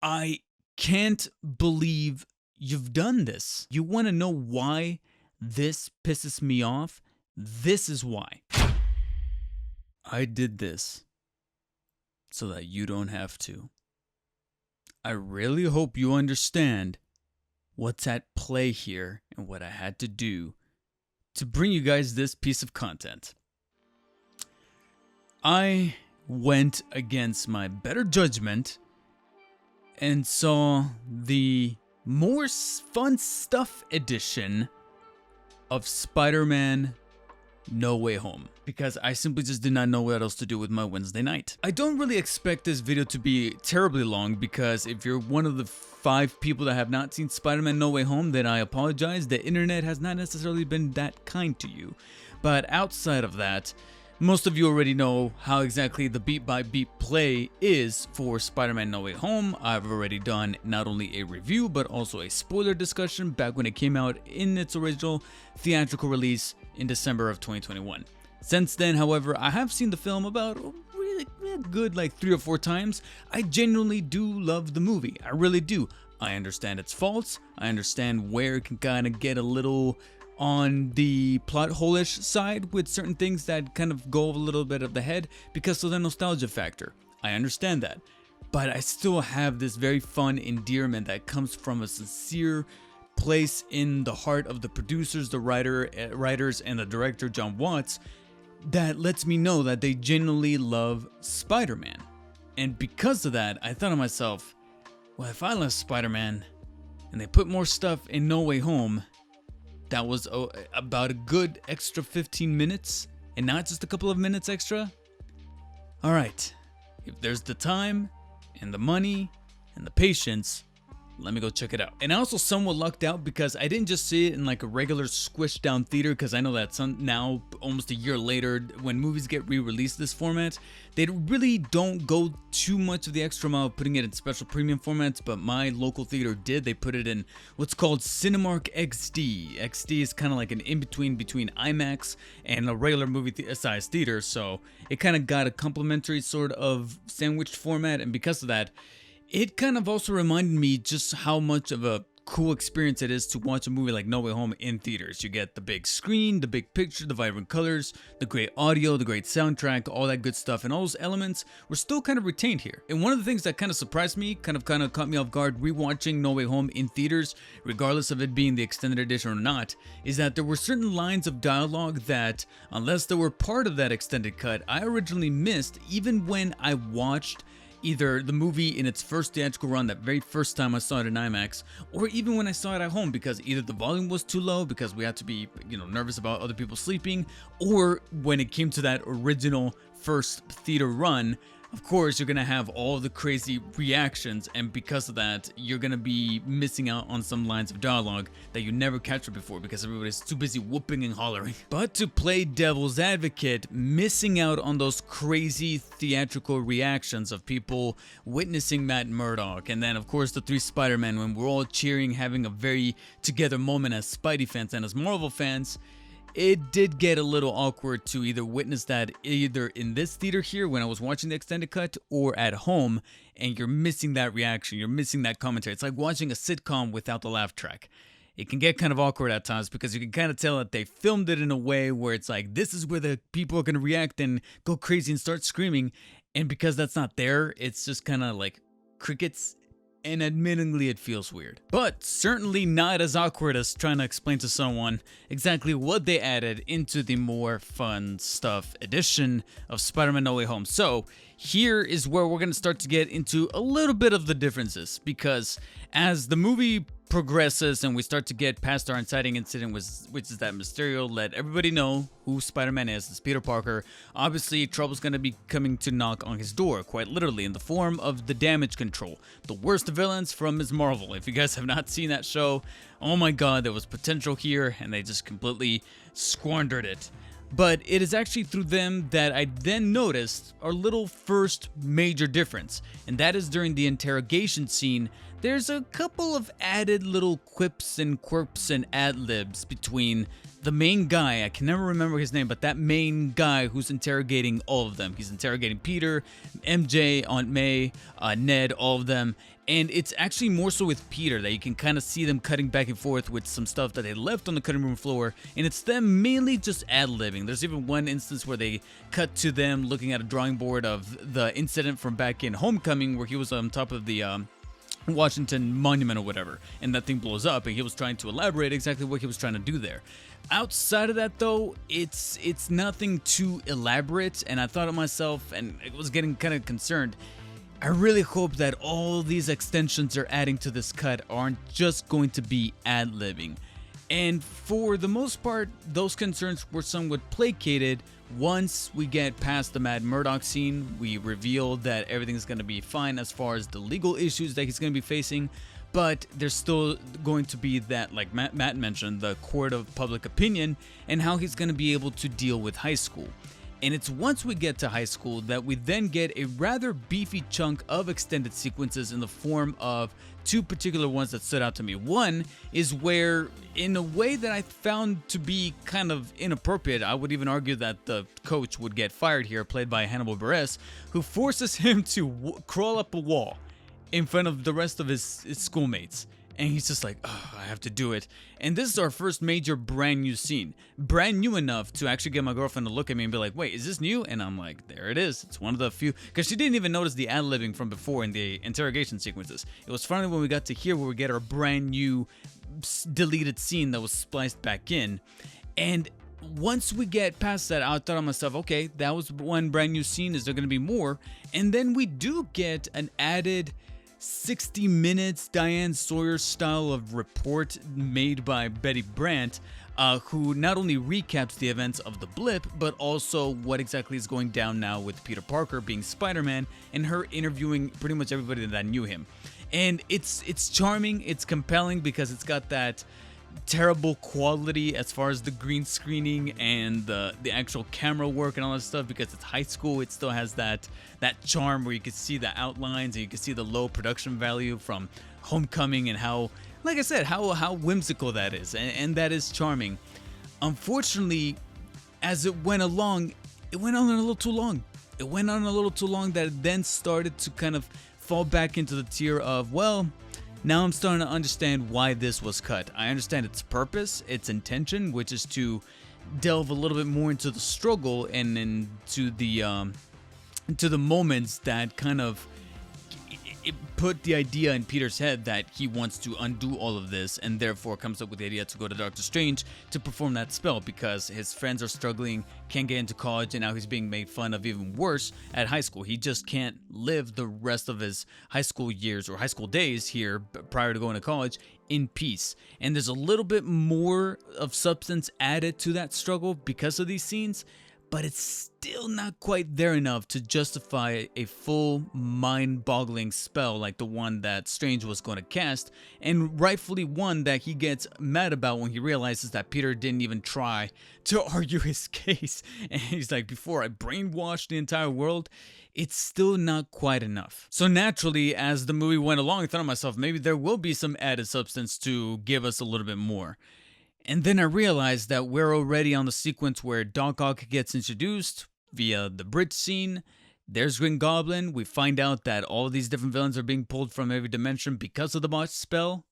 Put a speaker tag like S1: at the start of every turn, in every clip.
S1: I can't believe you've done this. You want to know why this pisses me off? This is why. I did this so that you don't have to. I really hope you understand what's at play here and what I had to do to bring you guys this piece of content. I went against my better judgment and saw the more fun stuff edition of Spider-Man No Way Home, because I simply just did not know what else to do with my Wednesday night. I don't really expect this video to be terribly long, because if you're one of the 5 people that have not seen Spider-Man No Way Home, then I apologize. The internet has not necessarily been that kind to you. But outside of that, most of you already know how exactly the beat-by-beat play is for Spider-Man No Way Home. I've already done not only a review, but also a spoiler discussion back when it came out in its original theatrical release in December of 2021. Since then, however, I have seen the film about really good like 3 or 4 times. I genuinely do love the movie. I really do. I understand its faults. I understand where it can kind of get a little on the plot hole-ish side with certain things that kind of go a little bit of the head because of the nostalgia factor. I understand that. But I still have this very fun endearment that comes from a sincere place in the heart of the producers, the writers, and the director, John Watts, that lets me know that they genuinely love Spider-Man. And because of that, I thought to myself, well, if I love Spider-Man and they put more stuff in No Way Home, that was about a good extra 15 minutes and not just a couple of minutes extra. All right, if there's the time and the money and the patience, let me go check it out. And I also somewhat lucked out because I didn't just see it in like a regular squished down theater, because I know that now almost a year later when movies get re-released this format, they really don't go too much of the extra mile putting it in special premium formats, but my local theater did. They put it in what's called Cinemark XD. XD is kind of like an in-between between IMAX and a regular movie size theater, so it kind of got a complimentary sort of sandwiched format, and because of that, it kind of also reminded me just how much of a cool experience it is to watch a movie like No Way Home in theaters. You get the big screen, the big picture, the vibrant colors, the great audio, the great soundtrack, all that good stuff, and all those elements were still kind of retained here. And one of the things that kind of surprised me, kind of caught me off guard rewatching No Way Home in theaters, regardless of it being the extended edition or not, is that there were certain lines of dialogue that, unless they were part of that extended cut, I originally missed even when I watched either the movie in its first theatrical run, that very first time I saw it in IMAX, or even when I saw it at home, because either the volume was too low because we had to be, nervous about other people sleeping, or when it came to that original first theater run, of course, you're going to have all the crazy reactions, and because of that, you're going to be missing out on some lines of dialogue that you never captured before because everybody's too busy whooping and hollering. But to play devil's advocate, missing out on those crazy theatrical reactions of people witnessing Matt Murdock, and then of course the 3 Spider-Men when we're all cheering, having a very together moment as Spidey fans and as Marvel fans, it did get a little awkward to either witness that either in this theater here when I was watching the extended cut or at home, and you're missing that reaction, you're missing that commentary. It's like watching a sitcom without the laugh track. It can get kind of awkward at times because you can kind of tell that they filmed it in a way where it's like, this is where the people are going to react and go crazy and start screaming. And because that's not there, it's just kind of like crickets. And admittingly, it feels weird. But certainly not as awkward as trying to explain to someone exactly what they added into the more fun stuff edition of Spider-Man No Way Home. So here is where we're going to start to get into a little bit of the differences, because as the movie progresses and we start to get past our inciting incident, which is that Mysterio let everybody know who Spider-Man is. It's Peter Parker. Obviously, trouble's going to be coming to knock on his door, quite literally, in the form of the Damage Control, the worst villains from Ms. Marvel. If you guys have not seen that show, oh my god, there was potential here, and they just completely squandered it. But it is actually through them that I then noticed our little first major difference, and that is during the interrogation scene. There's a couple of added little quips and quirks and ad-libs between the main guy, I can never remember his name, but that main guy who's interrogating all of them. He's interrogating Peter, MJ, Aunt May, Ned, all of them. And it's actually more so with Peter that you can kind of see them cutting back and forth with some stuff that they left on the cutting room floor, and it's them mainly just ad-libbing. There's even one instance where they cut to them looking at a drawing board of the incident from back in Homecoming where he was on top of the Washington Monument or whatever, and that thing blows up, and he was trying to elaborate exactly what he was trying to do there. Outside of that, though, it's nothing too elaborate, and I thought of myself, and I was getting kind of concerned. I really hope that all these extensions they're adding to this cut aren't just going to be ad-libbing. And for the most part, those concerns were somewhat placated once we get past the Matt Murdock scene. We reveal that everything's going to be fine as far as the legal issues that he's going to be facing, but there's still going to be that, like Matt mentioned, the court of public opinion and how he's going to be able to deal with high school. And it's once we get to high school that we then get a rather beefy chunk of extended sequences in the form of two particular ones that stood out to me. One is where, in a way that I found to be kind of inappropriate, I would even argue that the coach would get fired here, played by Hannibal Buress, who forces him to crawl up a wall in front of the rest of his schoolmates. And he's just like, oh, I have to do it. And this is our first major brand new scene. Brand new enough to actually get my girlfriend to look at me and be like, wait, is this new? And I'm like, there it is. It's one of the few. Because she didn't even notice the ad-libbing from before in the interrogation sequences. It was finally when we got to here where we get our brand new deleted scene that was spliced back in. And once we get past that, I thought to myself, okay, that was one brand new scene. Is there going to be more? And then we do get an added 60 minutes Diane Sawyer style of report made by Betty Brant, who not only recaps the events of the blip, but also what exactly is going down now with Peter Parker being Spider-Man and her interviewing pretty much everybody that knew him. And it's charming, it's compelling because it's got that terrible quality as far as the green screening and the actual camera work and all that stuff. Because it's high school, it still has that charm where you can see the outlines and you can see the low production value from Homecoming and how, like I said, how whimsical that is, and that is charming. Unfortunately, as it went along, it went on a little too long. It went on a little too long that it then started to kind of fall back into the tier of, well, now I'm starting to understand why this was cut. I understand its purpose, its intention, which is to delve a little bit more into the struggle and into the moments that kind of it put the idea in Peter's head that he wants to undo all of this, and therefore comes up with the idea to go to Doctor Strange to perform that spell because his friends are struggling, can't get into college, and now he's being made fun of even worse at high school. He just can't live the rest of his high school years or high school days here prior to going to college in peace. And there's a little bit more of substance added to that struggle because of these scenes, but it's still not quite there enough to justify a full mind-boggling spell like the one that Strange was going to cast, and rightfully one that he gets mad about when he realizes that Peter didn't even try to argue his case. And he's like, before I brainwashed the entire world, it's still not quite enough. So naturally, as the movie went along, I thought to myself, maybe there will be some added substance to give us a little bit more. And then I realized that we're already on the sequence where Doc Ock gets introduced via the bridge scene. There's Green Goblin. We find out that all these different villains are being pulled from every dimension because of the botched spell.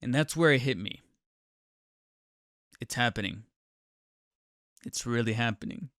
S1: And that's where it hit me. It's happening. It's really happening.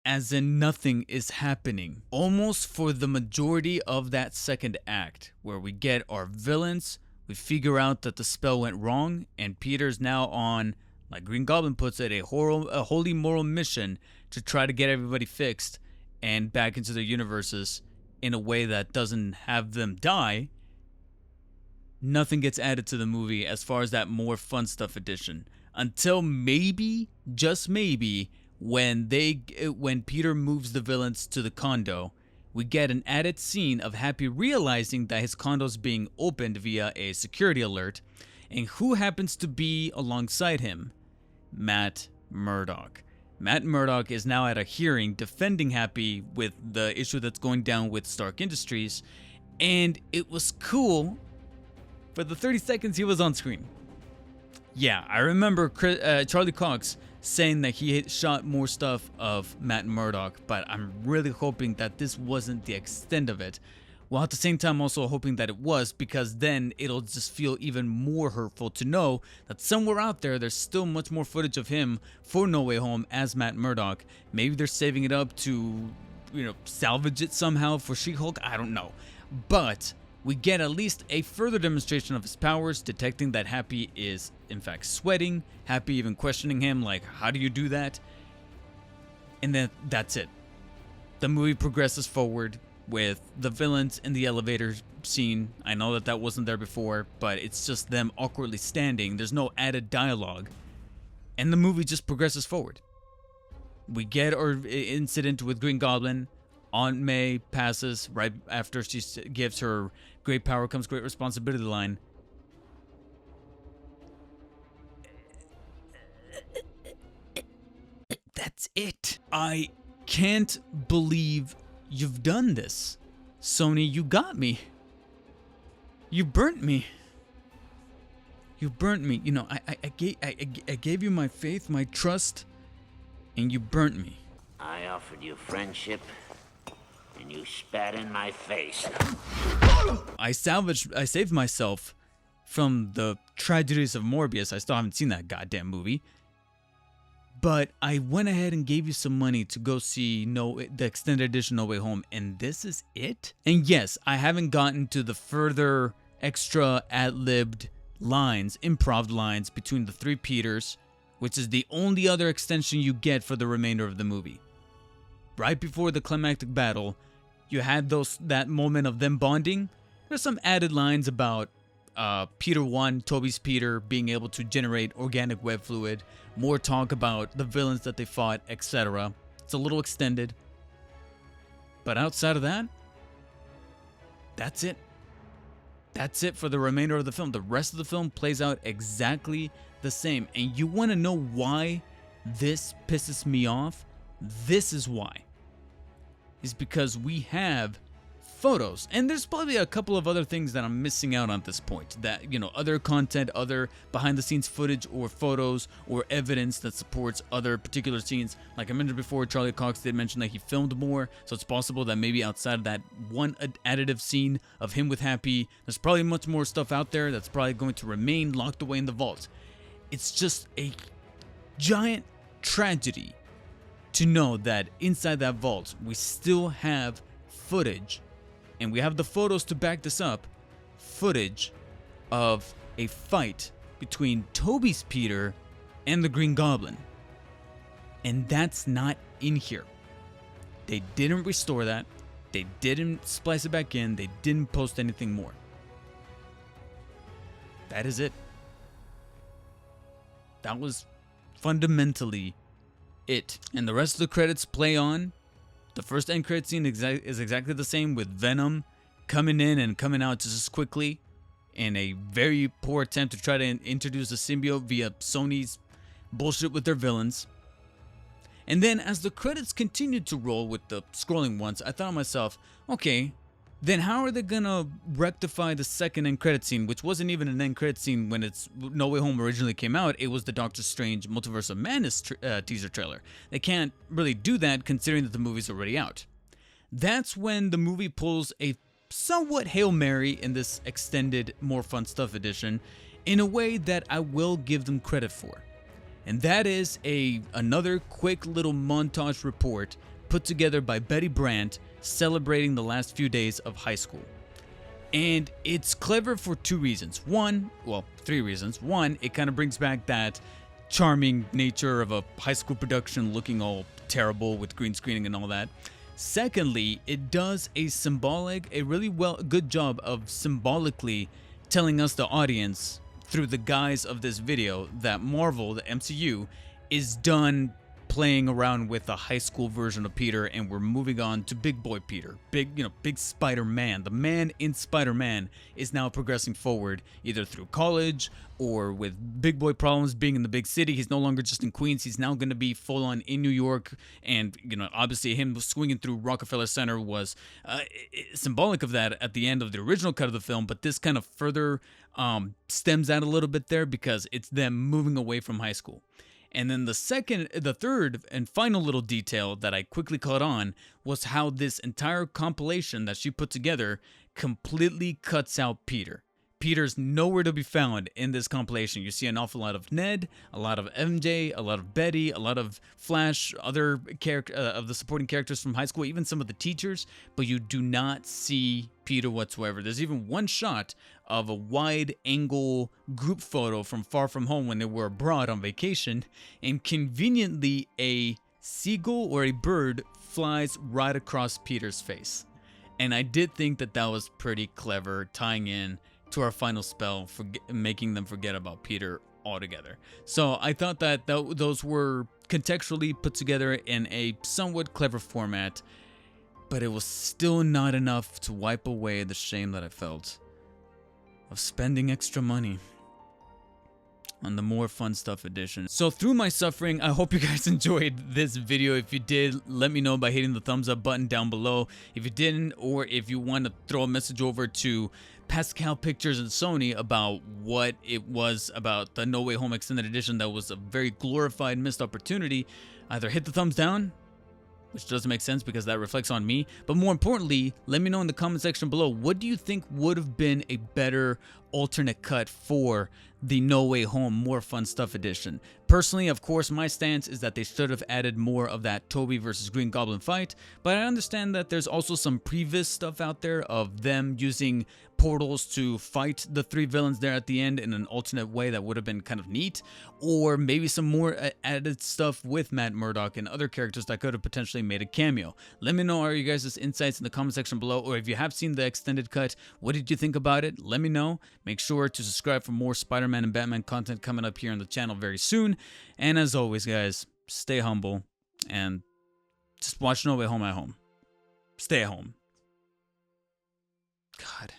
S1: As in, nothing is happening. Almost for the majority of that second act, where we get our villains. We figure out that the spell went wrong, and Peter's now on, like Green Goblin puts it, a holy moral mission to try to get everybody fixed and back into their universes in a way that doesn't have them die. Nothing gets added to the movie as far as that more fun stuff edition. Until maybe, just maybe, when Peter moves the villains to the condo, we get an added scene of Happy realizing that his condo's being opened via a security alert, and who happens to be alongside him? Matt Murdock. Matt Murdock is now at a hearing defending Happy with the issue that's going down with Stark Industries, and it was cool for the 30 seconds he was on screen. Yeah, I remember Charlie Cox saying that he had shot more stuff of Matt Murdock, but I'm really hoping that this wasn't the extent of it. while at the same time also hoping that it was, because then it'll just feel even more hurtful to know that somewhere out there there's still much more footage of him for No Way Home as Matt Murdock. Maybe they're saving it up to, salvage it somehow for She-Hulk. I don't know. But we get at least a further demonstration of his powers, detecting that Happy is in fact sweating, Happy even questioning him like, how do you do that? And then that's it. The movie progresses forward with the villains in the elevator scene. I know that that wasn't there before, but it's just them awkwardly standing. There's no added dialogue. And the movie just progresses forward. We get our incident with Green Goblin. Aunt May passes right after she gives her great power comes great responsibility line. That's it. I can't believe you've done this. Sony, you got me. You burnt me. You burnt me. I gave you my faith, my trust, and you burnt me.
S2: I offered you friendship, and you spat in my face.
S1: I saved myself from the tragedies of Morbius. I still haven't seen that goddamn movie. But I went ahead and gave you some money to go see the extended edition No Way Home, and this is it? And yes, I haven't gotten to the further extra ad-libbed lines, improv lines between the three Peters, which is the only other extension you get for the remainder of the movie. Right before the climactic battle, you had that moment of them bonding. There's some added lines about Peter 1, Toby's Peter, being able to generate organic web fluid, more talk about the villains that they fought, etc. It's a little extended. But outside of that, that's it. That's it for the remainder of the film. The rest of the film plays out exactly the same. And you want to know why this pisses me off? This is why. Is because we have photos, and there's probably a couple of other things that I'm missing out on at this point, that other content, other behind the scenes footage or photos or evidence that supports other particular scenes. Like I mentioned before, Charlie Cox did mention that he filmed more, so it's possible that maybe outside of that one additive scene of him with Happy, there's probably much more stuff out there that's probably going to remain locked away in the vault. It's just a giant tragedy to know that inside that vault we still have footage, and we have the photos to back this up, footage of a fight between Toby's Peter and the Green Goblin. And that's not in here. They didn't restore that. They didn't splice it back in. They didn't post anything more. That is it. That was fundamentally it. And the rest of the credits play on. The first end credit scene is exactly the same, with Venom coming in and coming out just as quickly in a very poor attempt to try to introduce the symbiote via Sony's bullshit with their villains. And then as the credits continued to roll with the scrolling ones, I thought to myself, okay, then how are they gonna rectify the second end credit scene, which wasn't even an end credit scene when it's No Way Home originally came out? It was the Doctor Strange Multiverse of Madness teaser trailer. They can't really do that considering that the movie's already out. That's when the movie pulls a somewhat Hail Mary in this extended More Fun Stuff edition in a way that I will give them credit for. And that is another quick little montage report put together by Betty Brandt celebrating the last few days of high school. And it's clever for three reasons. One, it kind of brings back that charming nature of a high school production looking all terrible with green screening and all that. Secondly, it does a really good job of symbolically telling us, the audience, through the guise of this video, that Marvel, the MCU, is done playing around with a high school version of Peter, and we're moving on to big boy Peter, big Spider-Man. The man in Spider-Man is now progressing forward, either through college or with big boy problems being in the big city. He's no longer just in Queens. He's now going to be full on in New York, and obviously him swinging through Rockefeller Center was symbolic of that at the end of the original cut of the film. But this kind of further stems out a little bit there, because it's them moving away from high school. And then the third and final little detail that I quickly caught on was how this entire compilation that she put together completely cuts out Peter. Peter's nowhere to be found in this compilation. You see an awful lot of Ned, a lot of MJ, a lot of Betty, a lot of Flash, other of the supporting characters from high school, even some of the teachers, but you do not see Peter whatsoever. There's even one shot of a wide angle group photo from Far From Home when they were abroad on vacation, and conveniently a seagull or a bird flies right across Peter's face. And I did think that that was pretty clever, tying in to our final spell, making them forget about Peter altogether. So I thought that those were contextually put together in a somewhat clever format, but it was still not enough to wipe away the shame that I felt of spending extra money on the More Fun Stuff edition. So through my suffering, I hope you guys enjoyed this video. If you did, let me know by hitting the thumbs up button down below. If you didn't, or if you want to throw a message over to Pascal Pictures and Sony about what it was about the No Way Home Extended Edition that was a very glorified missed opportunity, either hit the thumbs down, which doesn't make sense because that reflects on me, but more importantly, let me know in the comment section below, what do you think would have been a better alternate cut for the No Way Home More Fun Stuff edition? Personally, of course, my stance is that they should have added more of that Toby versus Green Goblin fight, but I understand that there's also some previous stuff out there of them using portals to fight the three villains there at the end in an alternate way that would have been kind of neat, or maybe some more added stuff with Matt Murdock and other characters that could have potentially made a cameo. Let me know your guys' insights in the comment section below, or if you have seen the extended cut, what did you think about it? Let me know. Make sure to subscribe for more Spider-Man and Batman content coming up here on the channel very soon. And as always, guys, stay humble and just watch No Way Home at home. Stay at home. God.